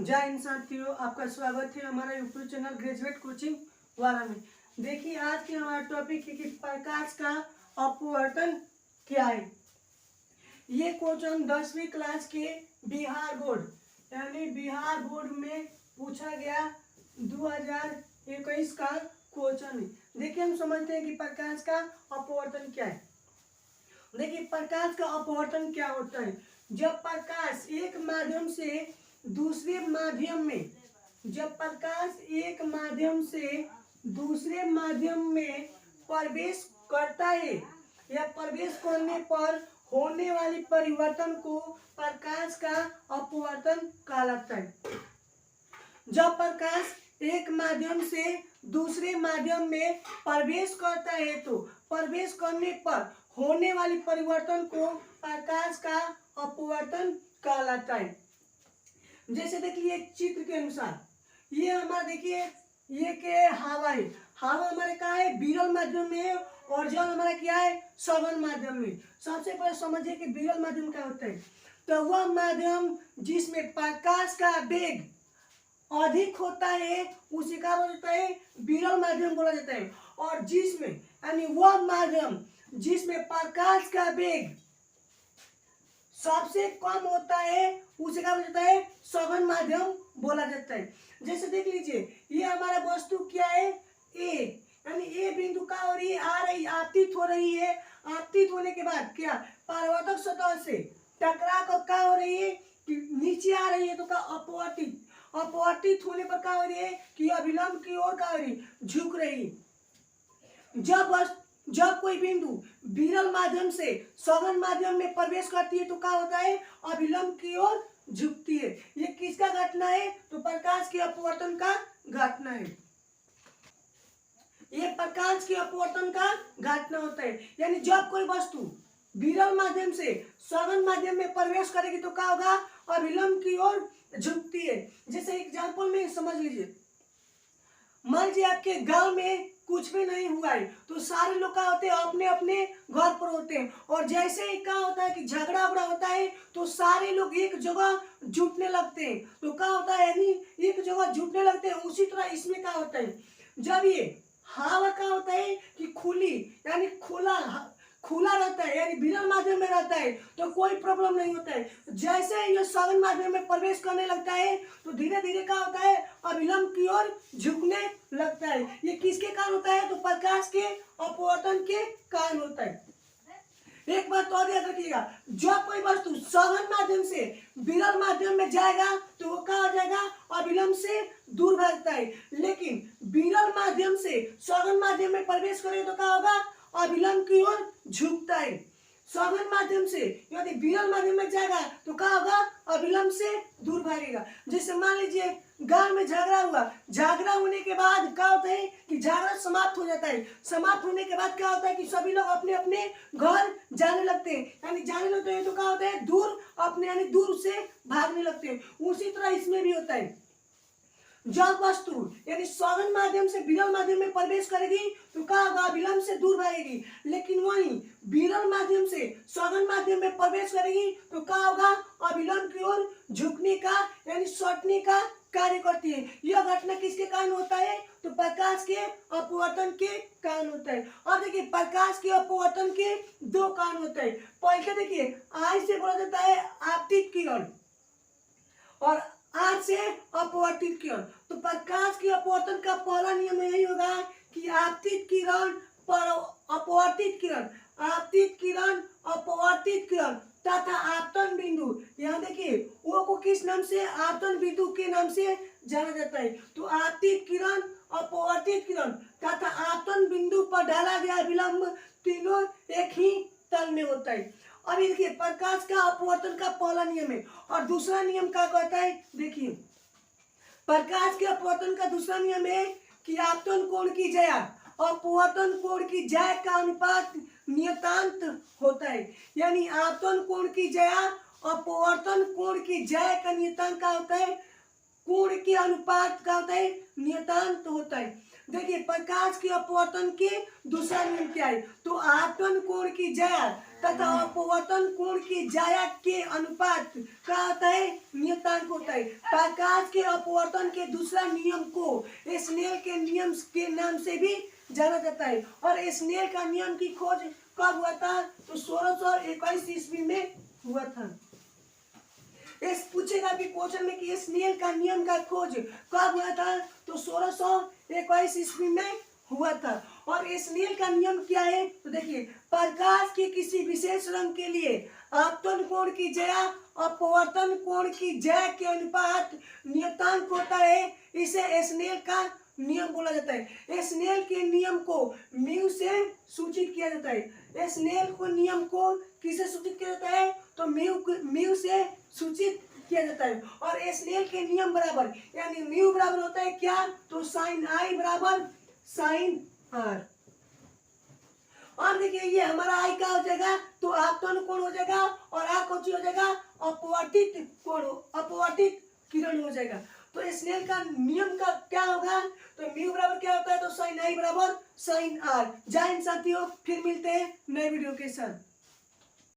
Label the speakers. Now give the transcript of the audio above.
Speaker 1: जय हिंद साथियों, आपका स्वागत है हमारा यूट्यूब चैनल ग्रेजुएट कोचिंग वाला में। देखिए आज के हमारा टॉपिक है कि प्रकाश का अपवर्तन क्या है। ये क्वेश्चन 10वीं क्लास के बिहार बोर्ड यानी बिहार बोर्ड में पूछा गया 2021 का क्वेश्चन है। देखिए हम समझते हैं कि प्रकाश का अपवर्तन क्या है। देखिए प्रकाश का अपवर्तन क्या होता है। जब प्रकाश एक माध्यम से दूसरे माध्यम में दूसरे माध्यम में प्रवेश करता है या प्रवेश करने पर होने वाली परिवर्तन को प्रकाश का अपवर्तन कहलाता है। जब प्रकाश एक माध्यम से दूसरे माध्यम में प्रवेश करता है तो प्रवेश करने पर होने वाली परिवर्तन को प्रकाश का अपवर्तन कहलाता है। जैसे देखिए चित्र के अनुसार ये हमारा देखिए ये के हवा है। हवा हमारे क्या है, विरल माध्यम में है और जल हमारा क्या है, सघन माध्यम में। सबसे पहले समझिए कि विरल माध्यम क्या होता है। तो वह माध्यम जिसमें प्रकाश का वेग अधिक होता है उसे क्या बोला जाता है, विरल माध्यम बोला जाता है। और जिसमें यानी वह माध्यम जिसमें प्रकाश का वेग सबसे कम होता है उसे क्या बोला जाता है, सघन माध्यम बोला जाता है। जैसे देख लीजिए ये हमारा वस्तु क्या है, ए यानी ए बिंदु का और ये आ रही आपतित हो रही है। आपतित होने के बाद क्या परावर्तक सतह से टकरा कर क्या हो रही है कि नीचे आ रही है तो क्या अपवर्तित। अपवर्तित होने पर क्या हो रही है कि अभिलंब की ओर क्या हो रही, झुक रही। जब कोई बिंदु विरल माध्यम से सघन माध्यम में प्रवेश करती है तो क्या होता है, अभिलंब की ओर झुकती है। ये किसका घटना है, तो प्रकाश के अपवर्तन का घटना है। ये प्रकाश के अपवर्तन का घटना होता है। यानी जब कोई वस्तु विरल माध्यम से सघन माध्यम में प्रवेश करेगी तो क्या होगा, अभिलंब की ओर झुकती है। जैसे एग्जाम्पल में समझ लीजिए, मान लीजिए आपके गांव में कुछ भी नहीं हुआ है तो सारे लोग क्या होते हैं, अपने अपने घर पर होते हैं। और जैसे ही क्या होता है कि झगड़ा उगड़ा होता है तो सारे लोग एक जगह जुटने लगते हैं। तो क्या होता है, यानी एक जगह जुटने लगते हैं। उसी तरह इसमें क्या होता है, जब ये हवा क्या होता है कि खुली यानी खुला रहता है यानी विरल माध्यम में रहता है तो कोई प्रॉब्लम नहीं होता है। जैसे ये सघन माध्यम में प्रवेश करने लगता है तो धीरे धीरे क्या होता है, अभिलंब की ओर झुकने लगता है। ये किसके कारण होता है, तो प्रकाश के अपवर्तन के कारण होता है। एक बात और याद रखिएगा, जब कोई वस्तु सघन माध्यम से विरल माध्यम में जाएगा तो वो क्या हो जाएगा, अभिलंब से दूर भागता है। लेकिन विरल माध्यम से सघन माध्यम में प्रवेश करेगा तो क्या होगा, अभिलंब की ओर झुकता है। सघन माध्यम से यदि विरल माध्यम में जाएगा तो क्या होगा, अभिलंब से दूर भागेगा। जैसे मान लीजिए गांव में झगड़ा हुआ, झगड़ा होने के बाद क्या होता है कि झगड़ा समाप्त हो जाता है। समाप्त होने के बाद क्या होता है कि सभी लोग अपने अपने घर जाने लगते हैं। यानी जाने लगते हैं तो क्या होता है, दूर अपने यानी दूर से भागने लगते हैं। उसी तरह इसमें भी होता है, जब वस्तु यानी सघन माध्यम से विरल माध्यम में प्रवेश करेगी तो क्या होगा, अभिलंब से दूर भागेगी। लेकिन वहीं विरल माध्यम से सघन माध्यम में प्रवेश करेगी तो क्या होगा, अभिलंब की ओर झुकने का यानी सटने का कार्य करती है। यह घटना किसके कारण होता है, तो प्रकाश के अपवर्तन के कारण होता है। और देखिए प्रकाश के अपवर्तन के दो कारण होते हैं। पहले देखिए आई से बोला जाता है आपतित किरण और आज से अपवर्तित किरण। तो प्रकाश के अपवर्तन का पहला नियम यही होगा कि आपतित किरण पर अपवर्तित किरण, आपतित किरण अपवर्तित किरण तथा आपतन बिंदु। यहाँ देखिए वो को किस नाम से, आपतन बिंदु के नाम से जाना जाता है। तो आपतित किरण, अपवर्तित किरण तथा आपतन बिंदु पर डाला गया विलंब तीनों एक ही तल में होता है। अब देखिए प्रकाश का अपवर्तन का पहला नियम है और दूसरा नियम क्या कहता है, देखिए प्रकाश के अपवर्तन का दूसरा नियम है कि आपतन कोण की ज्या अपवर्तन कोण की ज्या का अनुपात नियतांक होता है। यानी आपतन कोण की ज्या अपवर्तन कोण की ज्या का नियतांक क्या होता है, कोण के अनुपात का होता है, नियतांक होता है। देखिए प्रकाश के अपवर्तन के दूसरा नियम क्या है, तो आपतन कोण की ज्या तथा अपवर्तन कोण की जाया के अनुपात का होता है, नियतांक होता है। प्रकाश के अपवर्तन के दूसरा नियम को स्नेल के नियम के नाम से भी जाना जाता है। और स्नेल का नियम की खोज कब हुआ था? तो 1621 ईस्वी में हुआ था। इस पूछेगा भी क्वेश्चन में कि स्नेल का नियम का खोज कब हुआ था? तो 1621 ईस्वी में हुआ था। और स्नेल का नियम क्या है? तो देखिए, प्रकाश के किसी विशेष रंग के लिए आपतन कोण की जया अपवर्तन कोण की जया के अनुपात नियतांक होता है। इसे स्नेल का नियम बोला जाता है। स्नेल के नियम को म्यू से सूचित किया जाता है। स्नेल को नियम को किसे सूचित किया जाता है? तो म्यू से सूचित किया जाता है। और स्नेल के नियम बराबर, यानी म्यू बराबर होता है क्या? तो साइन आई बराबर साइन आर। और देखिए, ये हमारा आई का हो जाएगा, तो आपतन कोण हो जाएगा, और आ कौन हो जाएगा? अपवर्तित कोण, अपवर्तित किरण हो जाएगा। तो स्नेल का नियम का क्या होगा? तो म्यू बराबर क्या होता है? तो साइन आई बराबर साइन आर। जय हिंद साथियों, फिर मिलते हैं नए वीडियो के साथ।